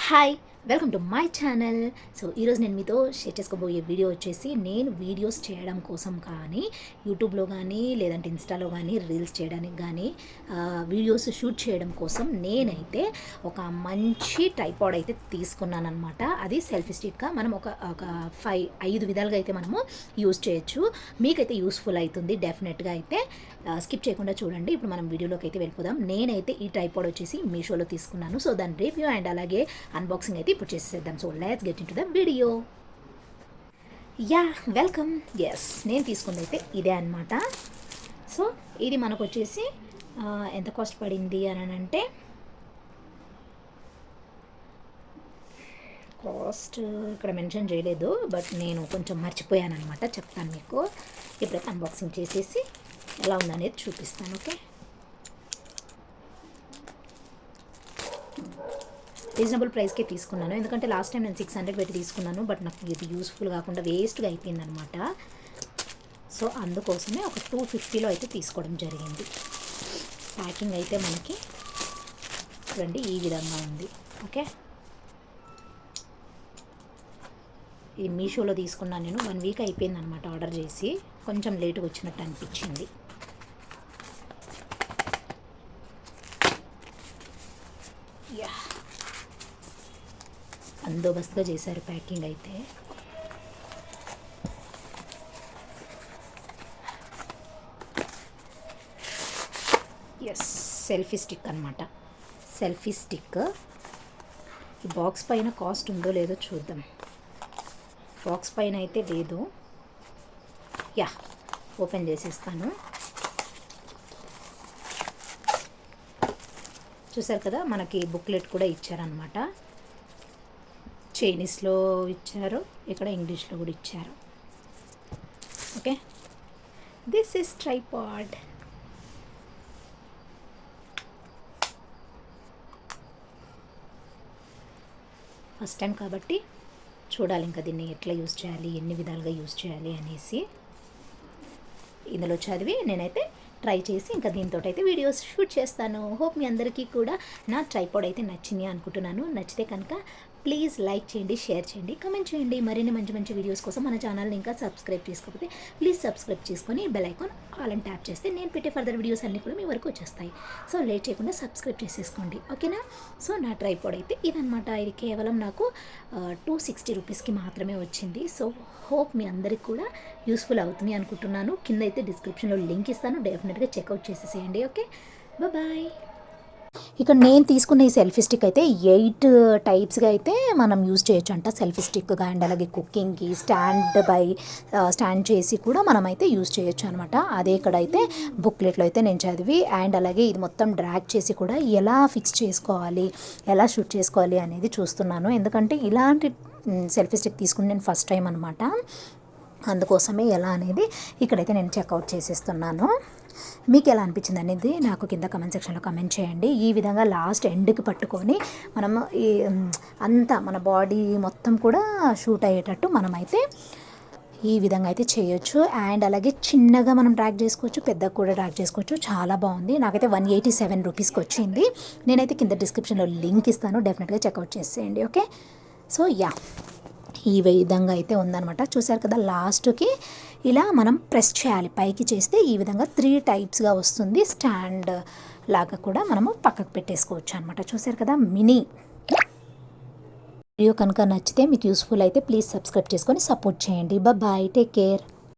Hi, welcome to my channel. So ఈరోజు నేను మీతో షేర్ చేసుకోబోయే వీడియో వచ్చేసి నేను వీడియోస్ చేయడం కోసం కానీ యూట్యూబ్లో కానీ లేదంటే ఇన్స్టాలో కానీ రీల్స్ చేయడానికి కానీ వీడియోస్ షూట్ చేయడం కోసం నేనైతే ఒక మంచి ట్రైపాడ్ అయితే తీసుకున్నాను అనమాట. అది సెల్ఫీ స్టిక్గా మనం ఒక 5 విధాలుగా అయితే మనము యూస్ చేయొచ్చు. మీకైతే యూస్ఫుల్ అవుతుంది డెఫినెట్గా. అయితే స్కిప్ చేయకుండా చూడండి. ఇప్పుడు మనం వీడియోలోకి అయితే వెళ్ళిపోదాం. నేనైతే ఈ ట్రైపాడ్ వచ్చేసి మీషోలో తీసుకున్నాను. సో దాని రివ్యూ అండ్ అలాగే అన్బాక్సింగ్ అయితే ఇప్పుడు చేసేద్దాం. So let's get into the video. Yeah, welcome. Yes, నేను తీసుకుంది అయితే ఇదే అనమాట. సో ఇది మనకు వచ్చేసి ఎంత కాస్ట్ పడింది అని అంటే, కాస్ట్ ఇక్కడ మెన్షన్ చేయలేదు, బట్ నేను కొంచెం మర్చిపోయాను అనమాట. చెప్తాను మీకు. ఇప్పుడైతే అన్బాక్సింగ్ చేసేసి ఎలా ఉందనేది చూపిస్తాను. ఓకే, రీజనబుల్ ప్రైస్కే తీసుకున్నాను. ఎందుకంటే లాస్ట్ టైం నేను 600 పెట్టి తీసుకున్నాను, బట్ నాకు ఇది యూస్ఫుల్ కాకుండా వేస్ట్గా అయిపోయిందనమాట. సో అందుకోసమే ఒక 250లో అయితే తీసుకోవడం జరిగింది. ప్యాకింగ్ అయితే మనకి చూడండి ఈ విధంగా ఉంది. ఓకే, ఇది మీషోలో తీసుకున్నాను నేను. 1 వీక్ అయిపోయింది అనమాట ఆర్డర్ చేసి. కొంచెం లేటుగా వచ్చినట్టు అనిపించింది. యా, బందోబస్తుగా చేశారు ప్యాకింగ్ అయితే. ఎస్, సెల్ఫీ స్టిక్ అనమాట. Selfie stick. ఈ బాక్స్ పైన కాస్ట్ ఉందో లేదో చూద్దాం. బాక్స్ పైన అయితే లేదు. యా, ఓపెన్ చేసేస్తాను. చూసారు కదా, మనకి బుక్లెట్ కూడా ఇచ్చారనమాట. చైనీస్లో ఇచ్చారు, ఇక్కడ ఇంగ్లీష్లో కూడా ఇచ్చారు. Okay, this is tripod. First time కాబట్టి చూడాలి ఇంకా దీన్ని ఎట్లా యూజ్ చేయాలి, ఎన్ని విధాలుగా యూజ్ చేయాలి అనేసి ఇందులో చదివి నేనైతే ట్రై చేసి ఇంకా దీంతో అయితే వీడియోస్ షూట్ చేస్తాను. హోప్ మీ అందరికీ కూడా నా ట్రైపాడ్ అయితే నచ్చింది అనుకుంటున్నాను. నచ్చితే కనుక ప్లీజ్ లైక్ చేయండి, షేర్ చేయండి, కమెంట్ చేయండి. మరిన్ని మంచి మంచి వీడియోస్ కోసం మన ఛానల్ని ఇంకా సబ్స్క్రైబ్ చేసుకోకపోతే ప్లీజ్ సబ్స్క్రైబ్ చేసుకొని బెల్ ఐకాన్ ఆల్ అని ట్యాప్ చేస్తే నేను పెట్టే ఫర్దర్ వీడియోస్ అన్నీ కూడా మీ వరకు వచ్చేస్తాయి. సో లేట్ చేయకుండా సబ్స్క్రైబ్ చేసేసుకోండి, ఓకేనా. సో నా ట్రైపాడ్ అయితే ఇదనమాట. ఇది కేవలం నాకు 260 రూపీస్కి మాత్రమే వచ్చింది. సో హోప్ మీ అందరికి కూడా యూస్ఫుల్ అవుతుంది అనుకుంటున్నాను. కింద అయితే డిస్క్రిప్షన్లో లింక్ ఇస్తాను, డెఫినెట్గా చెక్అవుట్ చేసేసేయండి. Okay, bye. ఇక్కడ నేను తీసుకున్న ఈ సెల్ఫీ స్టిక్ అయితే 8 టైప్స్గా అయితే మనం యూజ్ చేయొచ్చు అంట. సెల్ఫీ స్టిక్గా అండ్ అలాగే కుకింగ్కి స్టాండ్ చేసి కూడా మనం అయితే యూజ్ చేయొచ్చు అనమాట. అదే ఇక్కడ అయితే బుక్లెట్లో అయితే నేను చదివి అండ్ అలాగే ఇది మొత్తం డ్రాగ్ చేసి కూడా ఎలా ఫిక్స్ చేసుకోవాలి, ఎలా షూట్ చేసుకోవాలి అనేది చూస్తున్నాను. ఎందుకంటే ఇలాంటి సెల్ఫీ స్టిక్ తీసుకుని నేను ఫస్ట్ టైం అనమాట. అందుకోసమే ఎలా అనేది ఇక్కడైతే నేను చెక్అవుట్ చేసేస్తున్నాను. మీకు ఎలా అనిపించింది అనేది నాకు కింద కమెంట్ సెక్షన్లో కమెంట్ చేయండి. ఈ విధంగా లాస్ట్ ఎండ్కి పట్టుకొని మనం అంతా మన బాడీ మొత్తం కూడా షూట్ అయ్యేటట్టు మనమైతే ఈ విధంగా అయితే చేయొచ్చు. అండ్ అలాగే చిన్నగా మనం డ్రాగ్ చేసుకోవచ్చు, పెద్దగా కూడా డ్రాగ్ చేసుకోవచ్చు. చాలా బాగుంది. నాకైతే 187 రూపీస్కి వచ్చింది. నేనైతే కింద డిస్క్రిప్షన్లో లింక్ ఇస్తాను, డెఫినెట్గా చెక్అవుట్ చేసేయండి. ఓకే, సో యా, ఈ విధంగా అయితే ఉందన్నమాట. చూసారు కదా, లాస్ట్కి ఇలా మనం ప్రెస్ చేయాలి. పైకి చేస్తే ఈ విధంగా 3 టైప్స్గా వస్తుంది. స్టాండ్ లాగా కూడా మనము పక్కకు పెట్టేసుకోవచ్చు అనమాట. చూసారు కదా, మినీ. వీడియో కనుక నచ్చితే మీకు యూస్ఫుల్ అయితే ప్లీజ్ సబ్స్క్రైబ్ చేసుకొని సపోర్ట్ చేయండి. Bye, take care.